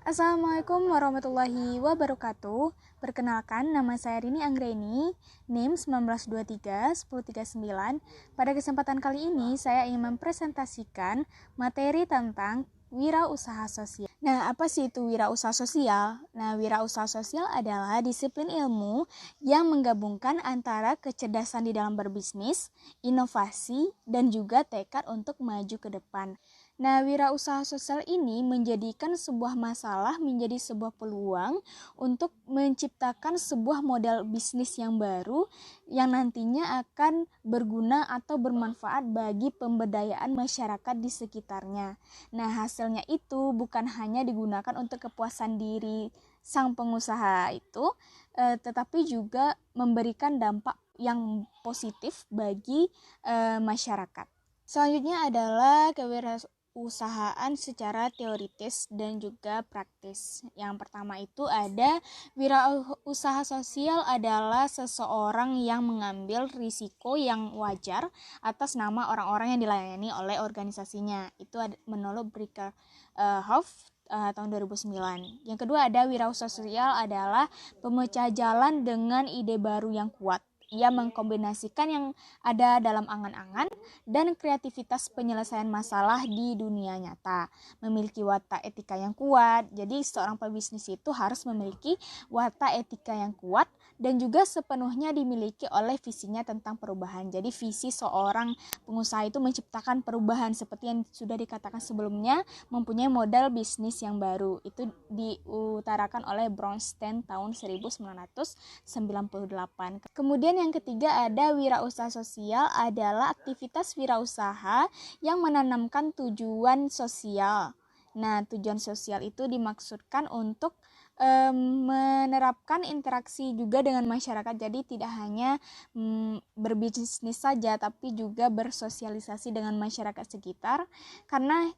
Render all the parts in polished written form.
Assalamualaikum warahmatullahi wabarakatuh. Perkenalkan, nama saya Rini Anggreni, NIM 1923-1039. Pada kesempatan kali ini, saya ingin mempresentasikan materi tentang wirausaha sosial. Nah, apa sih itu wirausaha sosial? Nah, wirausaha sosial adalah disiplin ilmu yang menggabungkan antara kecerdasan di dalam berbisnis, inovasi, dan juga tekad untuk maju ke depan. Nah, wirausaha sosial ini menjadikan sebuah masalah menjadi sebuah peluang untuk menciptakan sebuah model bisnis yang baru yang nantinya akan berguna atau bermanfaat bagi pemberdayaan masyarakat di sekitarnya. Nah, hasilnya itu bukan hanya digunakan untuk kepuasan diri sang pengusaha itu, tetapi juga memberikan dampak yang positif bagi masyarakat. Selanjutnya adalah kewirausahaan secara teoritis dan juga praktis. Yang pertama itu ada wirausaha sosial adalah seseorang yang mengambil risiko yang wajar atas nama orang-orang yang dilayani oleh organisasinya. Itu menurut Brickhoff tahun 2009. Yang kedua ada wirausaha sosial adalah pemecah jalan dengan ide baru yang kuat. Ia mengkombinasikan yang ada dalam angan-angan dan kreativitas penyelesaian masalah di dunia nyata. Memiliki watak etika yang kuat. Jadi seorang pebisnis itu harus memiliki watak etika yang kuat dan juga sepenuhnya dimiliki oleh visinya tentang perubahan. Jadi visi seorang pengusaha itu menciptakan perubahan seperti yang sudah dikatakan sebelumnya, mempunyai modal bisnis yang baru. Itu diutarakan oleh Bronstein tahun 1998. Kemudian yang ketiga ada wirausaha sosial adalah aktivitas wirausaha yang menanamkan tujuan sosial. Nah, tujuan sosial itu dimaksudkan untuk menerapkan interaksi juga dengan masyarakat. Jadi tidak hanya berbisnis saja, tapi juga bersosialisasi dengan masyarakat sekitar. Karena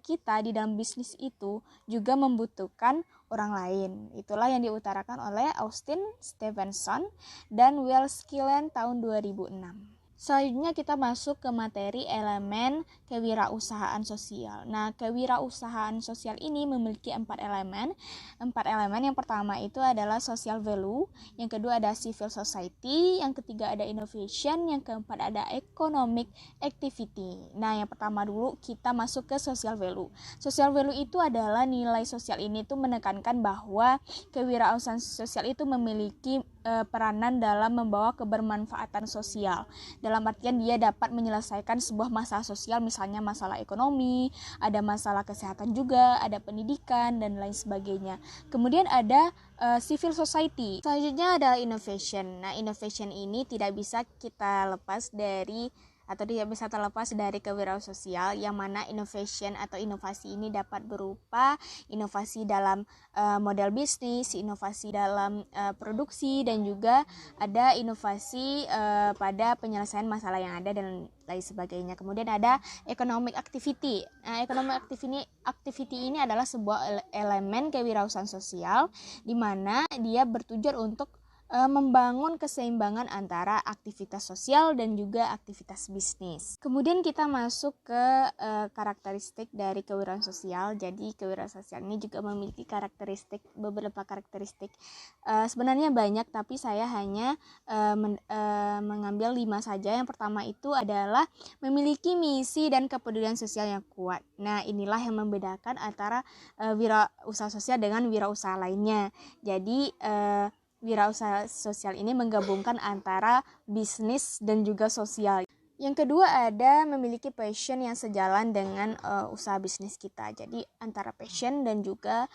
kita di dalam bisnis itu juga membutuhkan orang lain. Itulah yang diutarakan oleh Austin Stevenson dan Will Skillen tahun 2006. Selanjutnya kita masuk ke materi elemen kewirausahaan sosial. Nah, kewirausahaan sosial ini memiliki 4 elemen. 4 elemen yang pertama itu adalah social value, yang kedua ada civil society, yang ketiga ada innovation, yang keempat ada economic activity. Nah, yang pertama dulu kita masuk ke social value. Social value itu adalah nilai sosial ini tuh menekankan bahwa kewirausahaan sosial itu memiliki peranan dalam membawa kebermanfaatan sosial. Dalam artian dia dapat menyelesaikan sebuah masalah sosial, misalnya masalah ekonomi, ada masalah kesehatan juga, ada pendidikan, dan lain sebagainya. Kemudian ada civil society. Selanjutnya adalah innovation. Nah, innovation ini tidak bisa kita lepas dari atau tidak bisa terlepas dari kewirausahaan sosial, yang mana innovation atau inovasi ini dapat berupa inovasi dalam model bisnis, inovasi dalam produksi, dan juga ada inovasi pada penyelesaian masalah yang ada dan lain sebagainya. Kemudian ada economic activity. Nah, economic activity ini adalah sebuah elemen kewirausahaan sosial di mana dia bertujuan untuk membangun keseimbangan antara aktivitas sosial dan juga aktivitas bisnis. Kemudian kita masuk ke karakteristik dari kewirausahaan sosial. Jadi kewirausahaan sosial ini juga memiliki beberapa karakteristik. Sebenarnya banyak, tapi saya hanya mengambil 5 saja. Yang pertama itu adalah memiliki misi dan kepedulian sosial yang kuat. Nah, inilah yang membedakan antara wirausaha sosial dengan wirausaha lainnya. Jadi wirausaha sosial ini menggabungkan antara bisnis dan juga sosial. Yang kedua ada memiliki passion yang sejalan dengan usaha bisnis kita. Jadi antara passion dan juga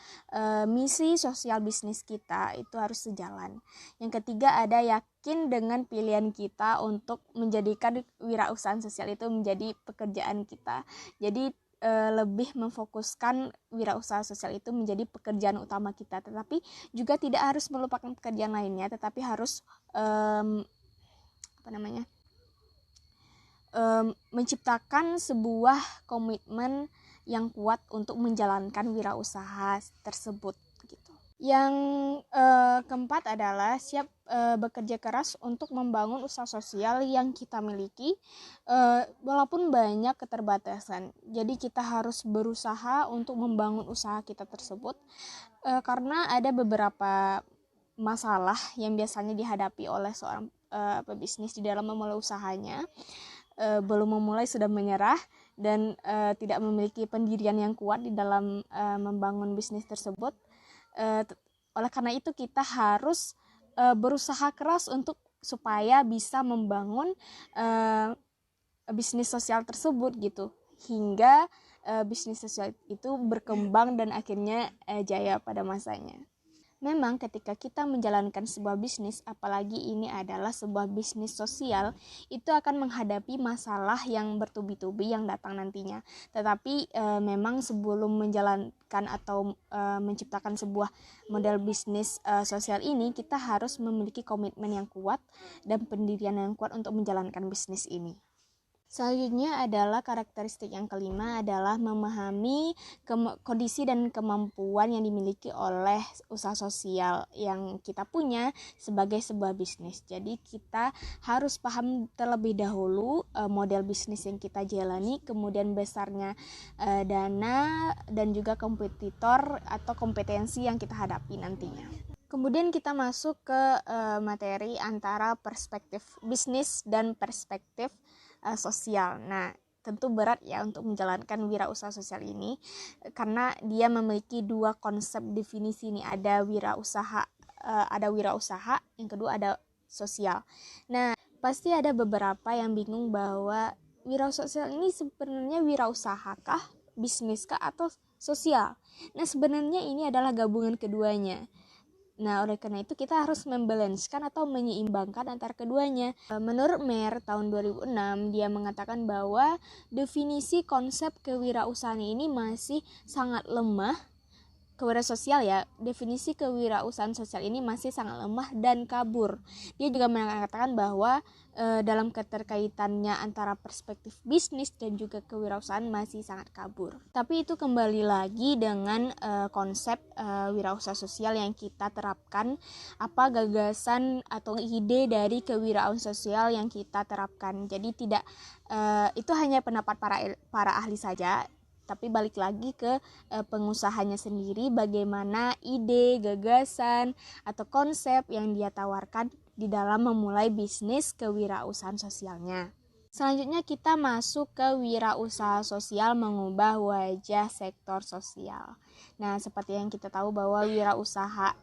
misi sosial bisnis kita itu harus sejalan. Yang ketiga ada yakin dengan pilihan kita untuk menjadikan wirausaha sosial itu menjadi pekerjaan kita. Jadi lebih memfokuskan wirausaha sosial itu menjadi pekerjaan utama kita, tetapi juga tidak harus melupakan pekerjaan lainnya, tetapi harus menciptakan sebuah komitmen yang kuat untuk menjalankan wirausaha tersebut gitu. Yang keempat adalah siap bekerja keras untuk membangun usaha sosial yang kita miliki, walaupun banyak keterbatasan. Jadi kita harus berusaha untuk membangun usaha kita tersebut, karena ada beberapa masalah yang biasanya dihadapi oleh seorang pebisnis di dalam memulai usahanya. Belum memulai sudah menyerah dan tidak memiliki pendirian yang kuat di dalam membangun bisnis tersebut. Oleh karena itu kita harus berusaha keras untuk supaya bisa membangun bisnis sosial tersebut gitu, hingga bisnis sosial itu berkembang dan akhirnya jaya pada masanya. Memang ketika kita menjalankan sebuah bisnis, apalagi ini adalah sebuah bisnis sosial, itu akan menghadapi masalah yang bertubi-tubi yang datang nantinya. Tetapi memang sebelum menjalankan atau menciptakan sebuah model bisnis sosial ini, kita harus memiliki komitmen yang kuat dan pendirian yang kuat untuk menjalankan bisnis ini. Selanjutnya adalah karakteristik yang kelima adalah memahami kondisi dan kemampuan yang dimiliki oleh usaha sosial yang kita punya sebagai sebuah bisnis. Jadi kita harus paham terlebih dahulu model bisnis yang kita jalani, kemudian besarnya dana dan juga kompetitor atau kompetensi yang kita hadapi nantinya. Kemudian kita masuk ke materi antara perspektif bisnis dan perspektif sosial. Nah, tentu berat ya untuk menjalankan wirausaha sosial ini karena dia memiliki dua konsep definisi ini. Ada wirausaha, yang kedua ada sosial. Nah, pasti ada beberapa yang bingung bahwa wirausaha sosial ini sebenarnya wirausahakah, bisniskah, atau sosial. Nah, sebenarnya ini adalah gabungan keduanya. Nah, oleh karena itu kita harus membalanskan atau menyeimbangkan antara keduanya. Menurut Mer tahun 2006, dia mengatakan bahwa definisi konsep kewirausahaan ini masih sangat lemah. Kewirausahaan sosial ya, definisi kewirausahaan sosial ini masih sangat lemah dan kabur. Dia juga mengatakan bahwa dalam keterkaitannya antara perspektif bisnis dan juga kewirausahaan masih sangat kabur. Tapi itu kembali lagi dengan konsep wirausaha sosial yang kita terapkan, apa gagasan atau ide dari kewirausahaan sosial yang kita terapkan. Jadi tidak itu hanya pendapat para ahli saja, tapi balik lagi ke pengusahanya sendiri, bagaimana ide, gagasan, atau konsep yang dia tawarkan di dalam memulai bisnis kewirausahaan sosialnya. Selanjutnya kita masuk ke wirausaha sosial mengubah wajah sektor sosial. Nah, seperti yang kita tahu bahwa wirausaha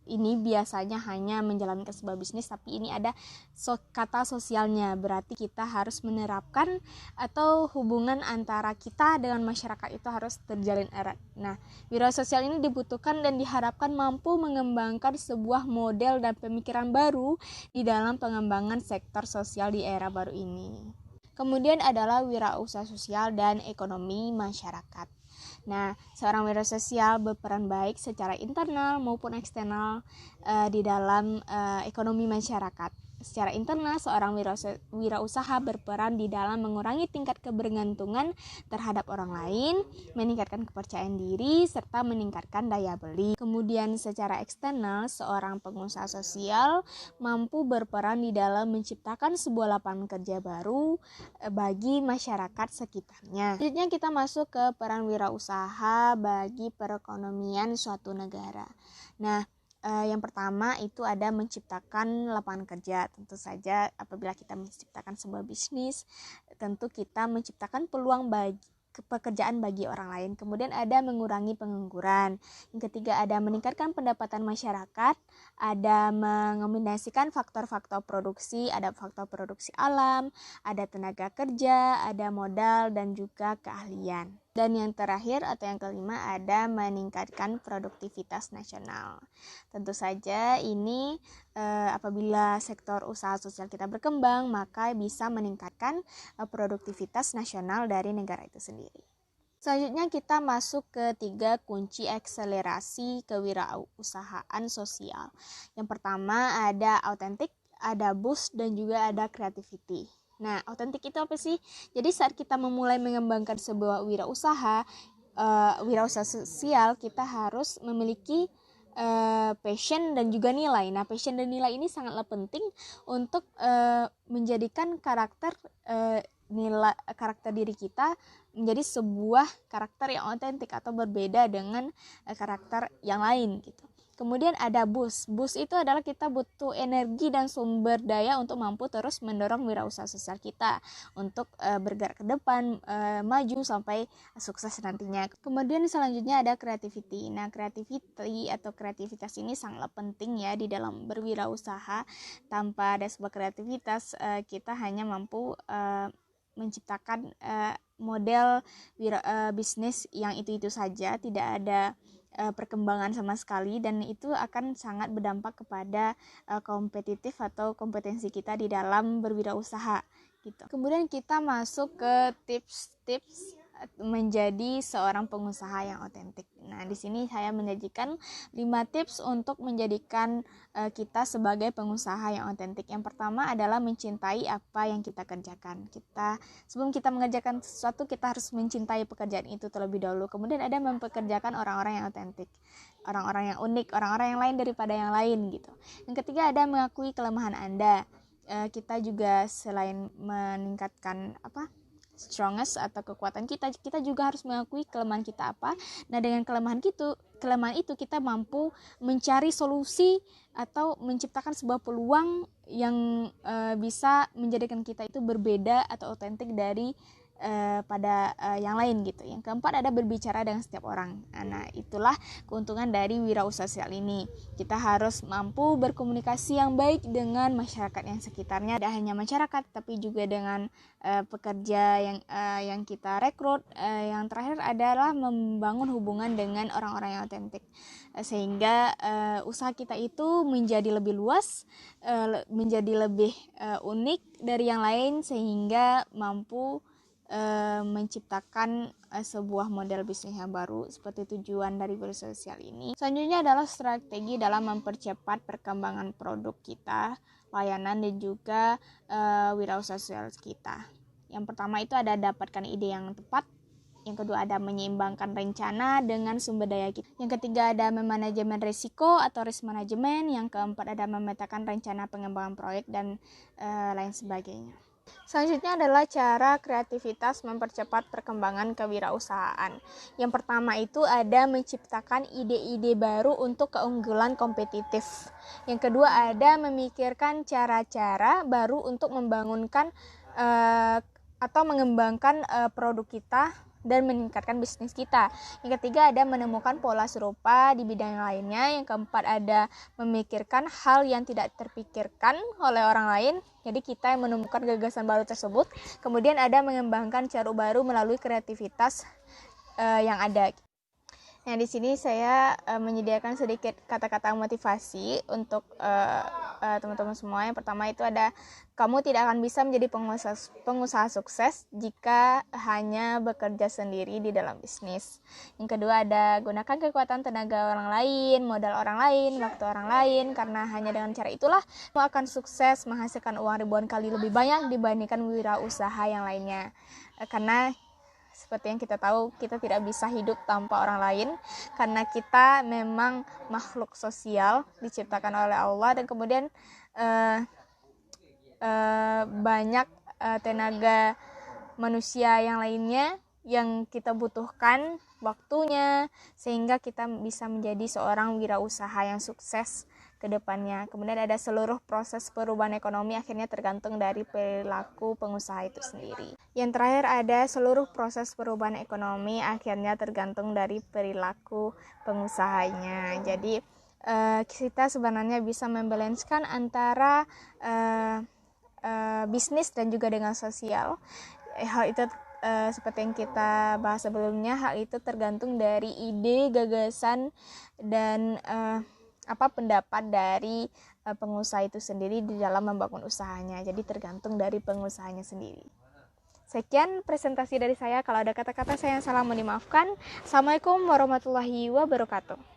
ini biasanya hanya menjalankan sebuah bisnis, tapi ini ada kata sosialnya, berarti kita harus menerapkan atau hubungan antara kita dengan masyarakat itu harus terjalin erat. Nah, wirausaha sosial ini dibutuhkan dan diharapkan mampu mengembangkan sebuah model dan pemikiran baru di dalam pengembangan sektor sosial di era baru ini. Kemudian adalah wirausaha sosial dan ekonomi masyarakat. Nah, seorang wirausaha sosial berperan baik secara internal maupun eksternal di dalam ekonomi masyarakat. Secara internal, seorang wirausaha berperan di dalam mengurangi tingkat kebergantungan terhadap orang lain, meningkatkan kepercayaan diri, serta meningkatkan daya beli. Kemudian secara eksternal, seorang pengusaha sosial mampu berperan di dalam menciptakan sebuah lapangan kerja baru bagi masyarakat sekitarnya. Selanjutnya kita masuk ke peran wirausaha bagi perekonomian suatu negara. Nah, yang pertama itu ada menciptakan lapangan kerja. Tentu saja apabila kita menciptakan sebuah bisnis, tentu kita menciptakan peluang pekerjaan bagi orang lain. Kemudian ada mengurangi pengangguran. Yang ketiga ada meningkatkan pendapatan masyarakat, ada mengombinasikan faktor-faktor produksi, ada faktor produksi alam, ada tenaga kerja, ada modal, dan juga keahlian. Dan yang terakhir atau yang kelima ada meningkatkan produktivitas nasional. Tentu saja ini apabila sektor usaha sosial kita berkembang, maka bisa meningkatkan produktivitas nasional dari negara itu sendiri. Selanjutnya kita masuk ke 3 kunci akselerasi kewirausahaan sosial. Yang pertama ada autentik, ada boost, dan juga ada creativity. Nah, autentik itu apa sih? Jadi saat kita memulai mengembangkan sebuah wirausaha sosial, kita harus memiliki passion dan juga nilai. Nah, passion dan nilai ini sangatlah penting untuk menjadikan karakter diri kita menjadi sebuah karakter yang otentik atau berbeda dengan karakter yang lain gitu. Kemudian ada boost. Boost itu adalah kita butuh energi dan sumber daya untuk mampu terus mendorong wirausaha sosial kita untuk bergerak ke depan, maju sampai sukses nantinya. Kemudian selanjutnya ada creativity. Nah, creativity atau kreativitas ini sangatlah penting ya di dalam berwirausaha. Tanpa ada sebuah kreativitas, kita hanya mampu menciptakan model bisnis yang itu saja, tidak ada perkembangan sama sekali, dan itu akan sangat berdampak kepada kompetitif atau kompetensi kita di dalam berwirausaha gitu. Kemudian kita masuk ke tips-tips menjadi seorang pengusaha yang otentik. Nah, di sini saya menyajikan 5 tips untuk menjadikan kita sebagai pengusaha yang otentik. Yang pertama adalah mencintai apa yang kita kerjakan. Sebelum kita mengerjakan sesuatu, kita harus mencintai pekerjaan itu terlebih dahulu. Kemudian ada mempekerjakan orang-orang yang otentik, orang-orang yang unik, orang-orang yang lain daripada yang lain gitu. Yang ketiga ada mengakui kelemahan Anda. Kita juga selain meningkatkan strongest atau kekuatan kita juga harus mengakui kelemahan kita apa. Nah, dengan kelemahan itu kita mampu mencari solusi atau menciptakan sebuah peluang yang bisa menjadikan kita itu berbeda atau otentik dari pada yang lain gitu. Yang keempat ada berbicara dengan setiap orang. Nah, itulah keuntungan dari wirausaha sosial ini. Kita harus mampu berkomunikasi yang baik dengan masyarakat yang sekitarnya, tidak hanya masyarakat tapi juga dengan pekerja yang kita rekrut. Yang terakhir adalah membangun hubungan dengan orang-orang yang otentik, sehingga usaha kita itu menjadi lebih luas, menjadi lebih unik dari yang lain, sehingga mampu menciptakan sebuah model bisnis yang baru seperti tujuan dari wirausaha sosial ini. Selanjutnya adalah strategi dalam mempercepat perkembangan produk kita, layanan, dan juga wirausaha sosial kita. Yang pertama itu ada dapatkan ide yang tepat. Yang kedua ada menyeimbangkan rencana dengan sumber daya kita. Yang ketiga ada memanajemen risiko atau risk management. Yang keempat ada memetakan rencana pengembangan proyek dan lain sebagainya. Selanjutnya adalah cara kreativitas mempercepat perkembangan kewirausahaan. Yang pertama itu ada menciptakan ide-ide baru untuk keunggulan kompetitif. Yang kedua ada memikirkan cara-cara baru untuk membangunkan atau mengembangkan produk kita dan meningkatkan bisnis kita. Yang ketiga ada menemukan pola serupa di bidang yang lainnya. Yang keempat ada memikirkan hal yang tidak terpikirkan oleh orang lain. Jadi kita yang menemukan gagasan baru tersebut. Kemudian ada mengembangkan cara baru melalui kreativitas yang ada. Nah, di sini saya menyediakan sedikit kata-kata motivasi untuk teman-teman semua. Yang pertama itu ada, kamu tidak akan bisa menjadi pengusaha sukses jika hanya bekerja sendiri di dalam bisnis. Yang kedua ada, gunakan kekuatan tenaga orang lain, modal orang lain, waktu orang lain, karena hanya dengan cara itulah kamu akan sukses menghasilkan uang ribuan kali lebih banyak dibandingkan wirausaha yang lainnya. Karena seperti yang kita tahu, kita tidak bisa hidup tanpa orang lain, karena kita memang makhluk sosial diciptakan oleh Allah, dan kemudian banyak tenaga manusia yang lainnya yang kita butuhkan waktunya, sehingga kita bisa menjadi seorang wirausaha yang sukses ke depannya. Kemudian ada seluruh proses perubahan ekonomi akhirnya tergantung dari perilaku pengusaha itu sendiri. Yang terakhir ada seluruh proses perubahan ekonomi akhirnya tergantung dari perilaku pengusahanya. Jadi kita sebenarnya bisa membalanskan antara bisnis dan juga dengan sosial. Hal itu seperti yang kita bahas sebelumnya, hal itu tergantung dari ide, gagasan, dan pendapat dari pengusaha itu sendiri di dalam membangun usahanya. Jadi tergantung dari pengusahanya sendiri. Sekian presentasi dari saya. Kalau ada kata-kata saya yang salah, mohon dimaafkan. Assalamualaikum warahmatullahi wabarakatuh.